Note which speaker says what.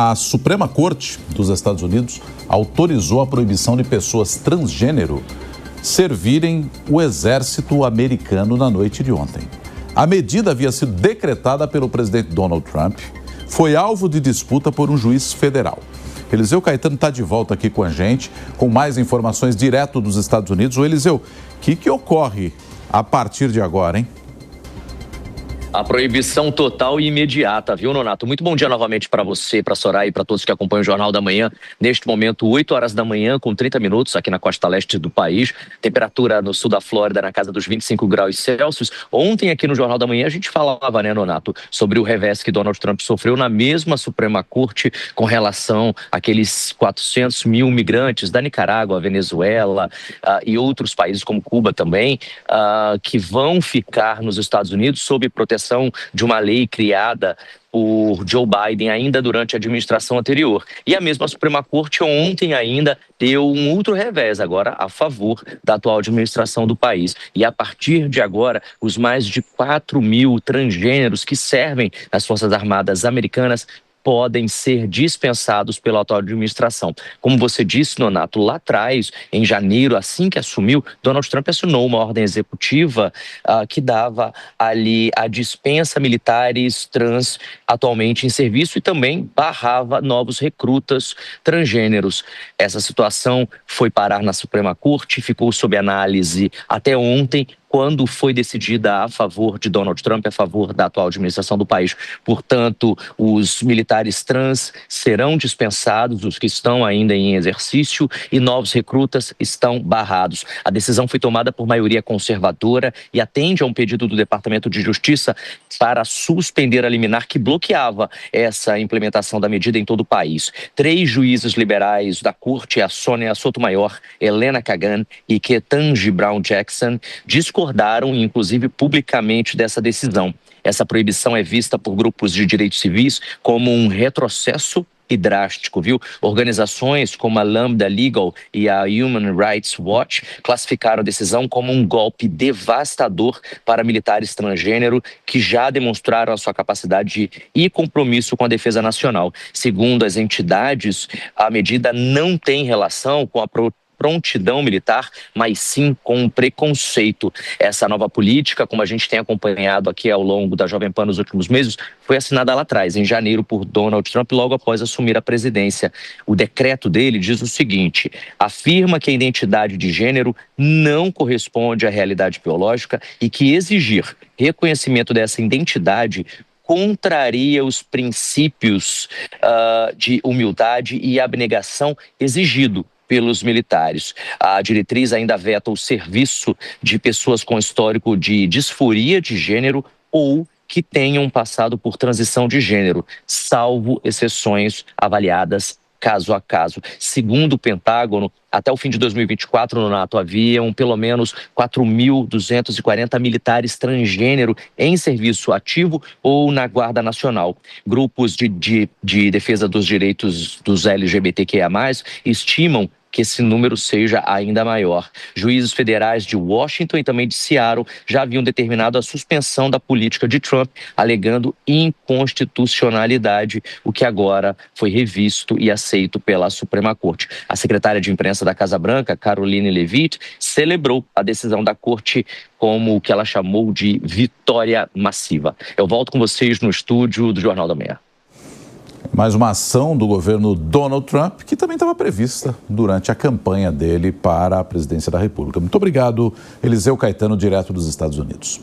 Speaker 1: A Suprema Corte dos Estados Unidos autorizou a proibição de pessoas transgênero servirem o exército americano na noite de ontem. A medida havia sido decretada pelo presidente Donald Trump, foi alvo de disputa por um juiz federal. Eliseu Caetano está de volta aqui com a gente, com mais informações direto dos Estados Unidos. Ô Eliseu, o que ocorre a partir de agora, hein?
Speaker 2: A proibição total e imediata, viu, Nonato? Muito bom dia novamente para você, para a Soraya e para todos que acompanham o Jornal da Manhã. Neste momento, 8 horas da manhã, com 30 minutos, aqui na costa leste do país. Temperatura no sul da Flórida na casa dos 25 graus Celsius. Ontem, aqui no Jornal da Manhã, a gente falava, né, Nonato, sobre o revés que Donald Trump sofreu na mesma Suprema Corte com relação àqueles 400 mil migrantes da Nicarágua, Venezuela e outros países como Cuba também, que vão ficar nos Estados Unidos sob proteção de uma lei criada por Joe Biden ainda durante a administração anterior. E a mesma Suprema Corte ontem ainda deu um outro revés agora a favor da atual administração do país. E a partir de agora, os mais de 4 mil transgêneros que servem nas Forças Armadas americanas podem ser dispensados pela atual administração. Como você disse, Nonato, lá atrás, em janeiro, assim que assumiu, Donald Trump assinou uma ordem executiva que dava ali a dispensa militares trans atualmente em serviço e também barrava novos recrutas transgêneros. Essa situação foi parar na Suprema Corte, ficou sob análise até ontem, quando foi decidida a favor de Donald Trump, a favor da atual administração do país. Portanto, os militares trans serão dispensados, os que estão ainda em exercício, e novos recrutas estão barrados. A decisão foi tomada por maioria conservadora e atende a um pedido do Departamento de Justiça para suspender a liminar que bloqueava essa implementação da medida em todo o país. 3 juízes liberais da corte, a Sonia Sotomayor, Elena Kagan e Ketanji Brown Jackson, discordaram, inclusive publicamente, dessa decisão. Essa proibição é vista por grupos de direitos civis como um retrocesso e drástico, viu? Organizações como a Lambda Legal e a Human Rights Watch classificaram a decisão como um golpe devastador para militares transgênero que já demonstraram a sua capacidade e compromisso com a defesa nacional. Segundo as entidades, a medida não tem relação com a prontidão militar, mas sim com um preconceito. Essa nova política, como a gente tem acompanhado aqui ao longo da Jovem Pan nos últimos meses, foi assinada lá atrás, em janeiro, por Donald Trump, logo após assumir a presidência. O decreto dele diz o seguinte: afirma que a identidade de gênero não corresponde à realidade biológica e que exigir reconhecimento dessa identidade contraria os princípios de humildade e abnegação exigido pelos militares. A diretriz ainda veta o serviço de pessoas com histórico de disforia de gênero ou que tenham passado por transição de gênero, salvo exceções avaliadas caso a caso. Segundo o Pentágono, até o fim de 2024, no NATO, haviam pelo menos 4.240 militares transgênero em serviço ativo ou na Guarda Nacional. Grupos de defesa dos direitos dos LGBTQIA+, estimam que esse número seja ainda maior. Juízes federais de Washington e também de Seattle já haviam determinado a suspensão da política de Trump, alegando inconstitucionalidade, o que agora foi revisto e aceito pela Suprema Corte. A secretária de imprensa da Casa Branca, Karoline Leavitt, celebrou a decisão da Corte como o que ela chamou de vitória massiva. Eu volto com vocês no estúdio do Jornal da Manhã.
Speaker 1: Mais uma ação do governo Donald Trump, que também estava prevista durante a campanha dele para a presidência da República. Muito obrigado, Eliseu Caetano, direto dos Estados Unidos.